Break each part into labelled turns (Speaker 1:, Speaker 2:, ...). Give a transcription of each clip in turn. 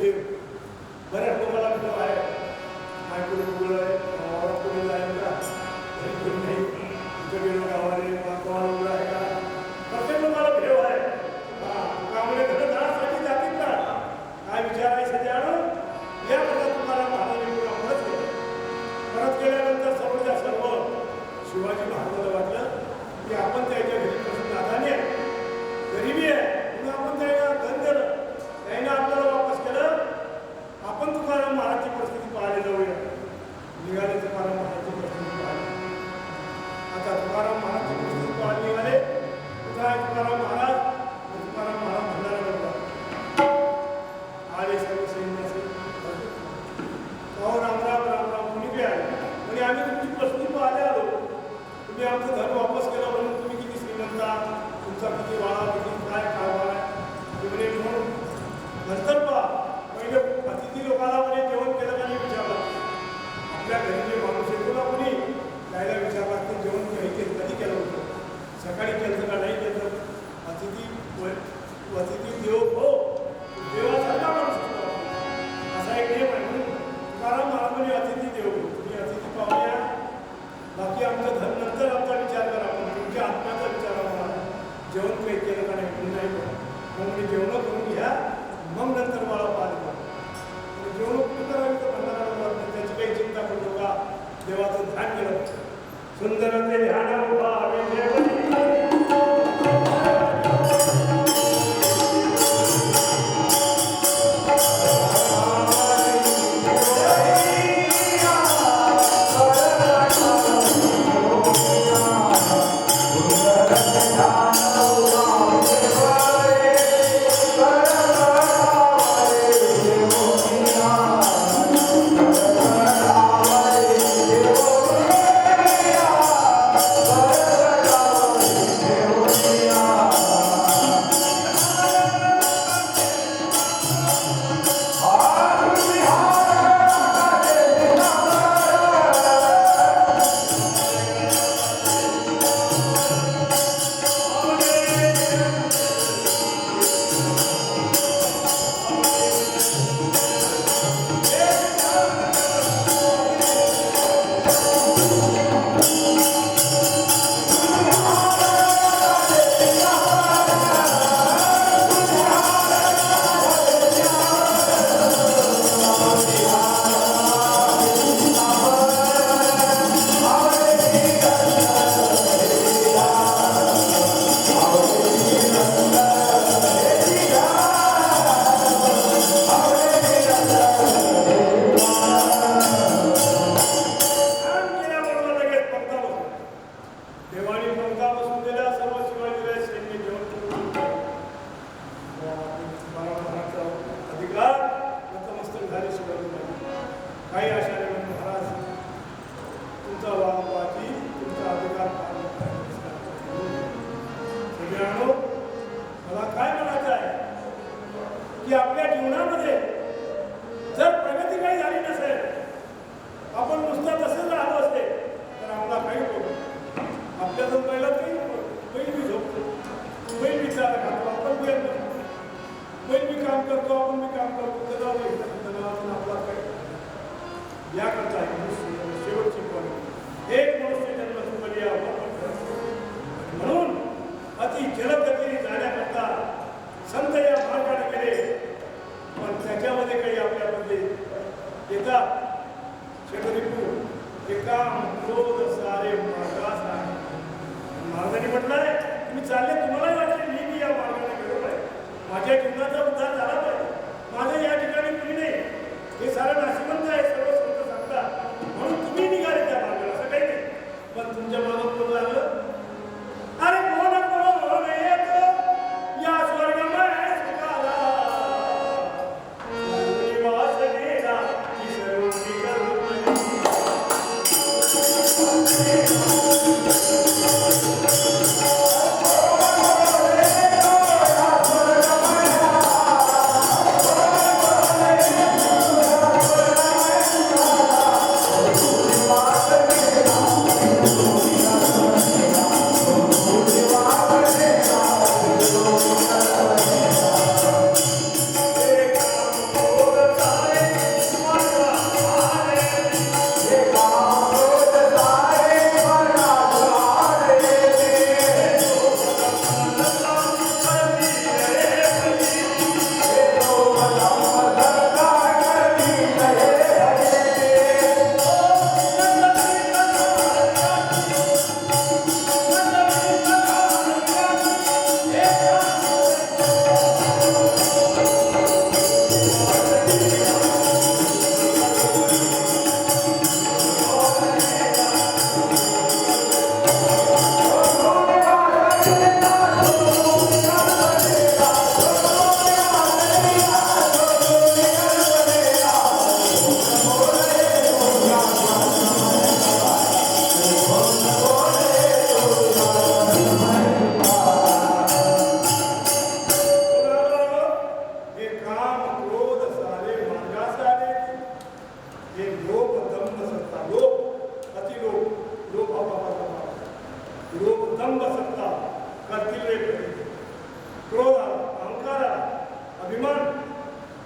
Speaker 1: देव बऱ्याच लोकांना भेटव आहे मायकोडी मुलं आहे गावात कोणी जाईल का घरी कोणी नाही तिथं गेलो गावाने गावाला मुलं आहे का प्रत्येक लोकांना भेव आहे गावाने घरं जाण्यासाठी जातील का काय विचार आहे सध्या या प्रकार तुम्हाला महाराजांनी पुन्हा परत केल्यानंतर सर्वच्या सर्व शिवाजी महाराजांना वाटलं की आपण त्याच्या घरी पासून नादानी आहे गरिबी आहे म्हणून आपण त्याला धन दिलं त्याने आपल्याला वापस केलं आपण तुकाराम महाराजची परिस्थिती पाहायला जाऊया निघाले तुकाराम महाराजची परिस्थिती पाहिली आता तुकाराम महाराजची परिस्थिती पाहायला निघाले कुठं आहे तुकाराम महाराज भंडारा होता आले सर्व सैन्याचे राम कोणी बी आले म्हणजे आम्ही तुमची परिस्थिती पाहायला आलो तुम्ही आमचं धन वापस केलं म्हणून तुम्ही किती श्रीमंत तुमचा किती वाळा किती काय कारभार आहे तुम्ही म्हणून नंतर पहा पहिले अतिथी लोकांना म्हणजे जेवण केलं का नाही विचारलं आपल्या घरी जे माणूस येतो ना कोणी त्याला विचारला की जेवण कधी केलं होतं सकाळी केलं का नाही केलं अतिथी देव हो देवासारखा माणूस असतो असा एक नियम आहे म्हणून तुकाराम महाराजांनी अतिथी देव तुम्ही अतिथी पाहूया बाकी आमचं धन नंतर आमचा विचार करा पण तुमच्या आत्म्याचा विचार आम्हाला जेवण काही केलं का नाही नाही मग मी जेवण करून घ्या मग नंतर मला पाहिलं जेवण कुठं करावी तर भंडारा त्याची काही चिंता करतो का देवाचं ध्यान केलं सुंदर ते ध्यान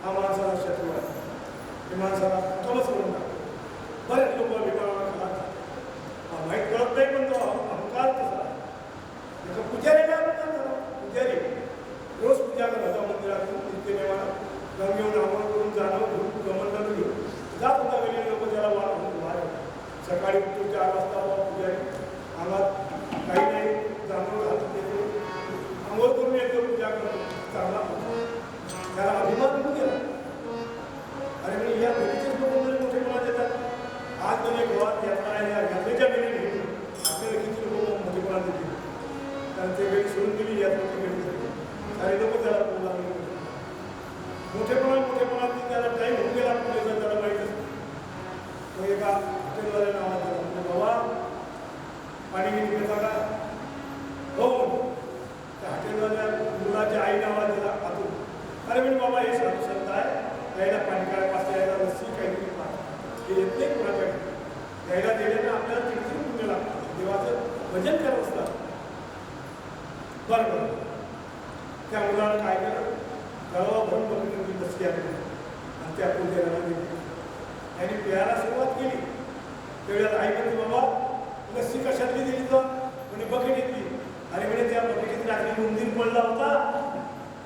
Speaker 1: हा माणसाला शत्रू आहे. हे माणसाला कमच करून टाकतो. बरेच लोक विमानाला खातात, माहीत कळत नाही, पण तो अहंकार तसा. त्याचा पुजारीला पुजारी रोज पूजा करत होता मंदिरातून, तिथे देवाला गंग घेऊन आंघोळ करून जाणं घेऊन गमन घेऊन जात होता. गेलेले लोक त्याला वाढ सकाळी उठून 4 वाजता पुजारी अंगात काही नाही जाणून घालून येतो, आंघोळ करून येतो, पूजा करतो, चांगला होतो. त्याला अभिमान होऊन गेला. अरे म्हणजे या भेटीचेच लोक मोठे मला देतात. आज म्हणजे गावात यात्रा आहे, या यात्रेच्या वेळी भेटून आपल्याला किती लोक मोठेपणा देतील. कारण ते वेळी सोडून गेली यात्रेची वेळी झाली. सारे लोक त्याला बोलू लागले. मोठेपणा त्याला टाईम होऊन गेला, पुढे त्याला माहीत असतं. मग एका हॉटेलवाल्या नावात त्याला म्हणजे बाबा पाणी घेऊन घेता का? हो. त्या हॉटेलवाल्या मुलाच्या आई नावाला त्याला आतून. अरे म्हणजे बाबा हे साधू संत आहे, यायला पाणी काय पाचता यायला लस्सी काहीतरी पाहत हे येत नाही कोणाकडे. यायला दिल्यानं आपल्याला तिकडे पुण्य लागतं, देवाचं भजन करत असतात. बरं त्या मुलानं काय केलं, गळवा भरून बघितली लस्सी आली आणि त्या पूजेला दिली. त्यांनी प्यायला सुरुवात केली. तेवढ्यात आई म्हणते बाबा लस्सी कशातली दिली तर म्हणजे बकेट येतली. आणि म्हणजे त्या बकेटीत रात्री उंदीर पडला होता.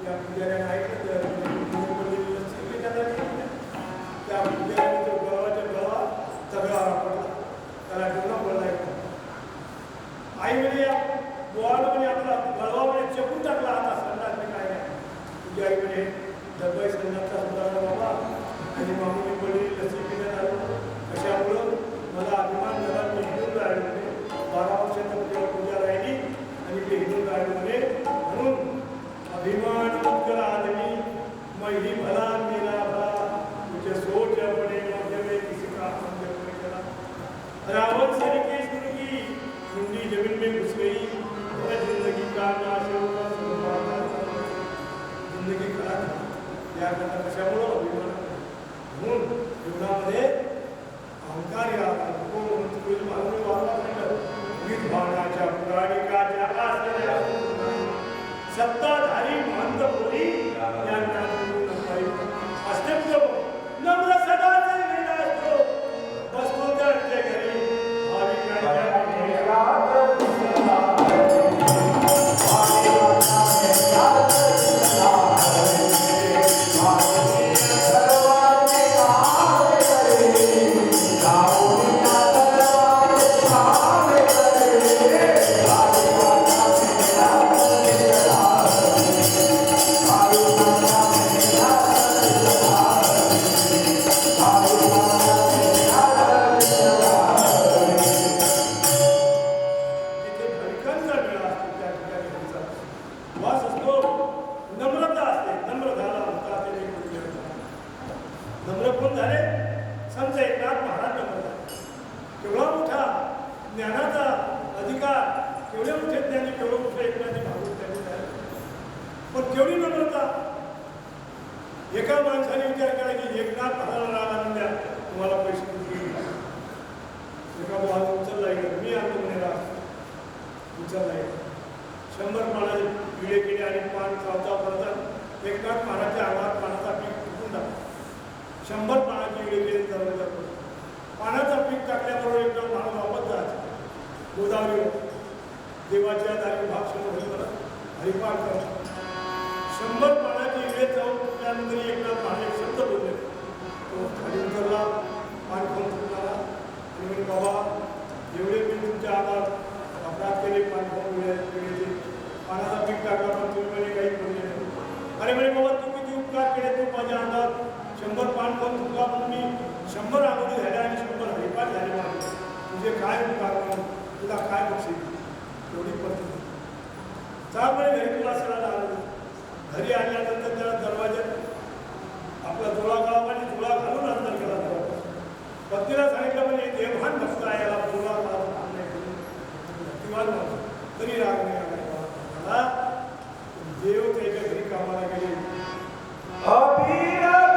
Speaker 1: या पुजाऱ्याने ऐकलं उंदीर पडलेली लस्सी त्या पुजाऱ्याने तो गळवाच्या गळवा दगडावर पडला, त्याला डोना पडला. आई म्हणजे या बोवानं म्हणजे आपला गळवा म्हणजे चपून टाकला आता संडास काय नाही. पुजारी म्हणजे डब्बाई संडासचा सुधारणा बाबा आणि मामूली पडलेली लस्सी पिण्यात आलो. कशामुळं मला अभिमान झाला, मी हिंदून राहिलो म्हणे. 12 वर्षाचा पूजा राहिली आणि ते हिंदून राहिलो म्हणे. म्हणून अभिमान कर आदमी मही भला मेरा भला मुझे सोच अपने मध्य में किसी का मंदिर में चला. रावण सर की जिंदगी मुंडी जमीन में घुस गई, जिंदगी का नाश होगा, जिंदगी खराब या करता कशामुळं अभिमान. म्हणून जीवनामध्ये अहंकार या विद्वानाच्या पुराणिकाच्या आश्रया सत्ताधारी महंत बोली यांना अस्तित्व नम्र सदाचे विनाशतो बसतो त्या घरी भाविकांच्या एका माणसाने विचार केला की एकनाथ महाराज राग द्या तुम्हाला पैसे देईल. एका भावाला उचलला गेला, मी आणतो म्हणे राग उचलला गेला. 100 पानाचे पिळे केले आणि पान चावता पडतात. एकनाथ महाराजच्या अंगात पानाचा पीक फुटून टाकला. 100 पानाचे पिळे केले दरवाजा पानाचा पीक टाकल्याबरोबर एकनाथ महाराज वापस जायचा गोदावरीवर देवाच्या दारी भाग समोर हरिपाठ करतात. 100 पानाची वेळ जाऊन त्यानंतर एकनाथ महाराज शब्द बोलले. तो खाली उतरला, पान खाऊन फुटला आणि म्हणजे बाबा एवढे मी तुमच्या हातात अपराध केले, पान खाऊन वेळेचे पानाचा पीक टाकला पण तुम्ही म्हणजे काही बोलले नाही. अरे म्हणजे बाबा तू किती उपकार केले, तू माझ्या अंगात 100 पान खाऊन फुटला म्हणून मी 100 आंघोळी झाल्या आणि 100 हरिपाठ झाले मागे. तुझे काय उपकार म्हणून तुला काय बक्षीस एवढी पद्धत त्यामुळे घरी तुला सणाला आलं. घरी आल्यानंतर त्याला दरवाज्यात आपला जोळा गाव आणि जोळा घालून अंतर केला. पत्नीला सांगितलं म्हणजे देवभान भक्त आहे, याला जोळा घालून भक्तिवान तरी राग नाही आला. देव त्याच्या घरी कामाला गेले. अभिनव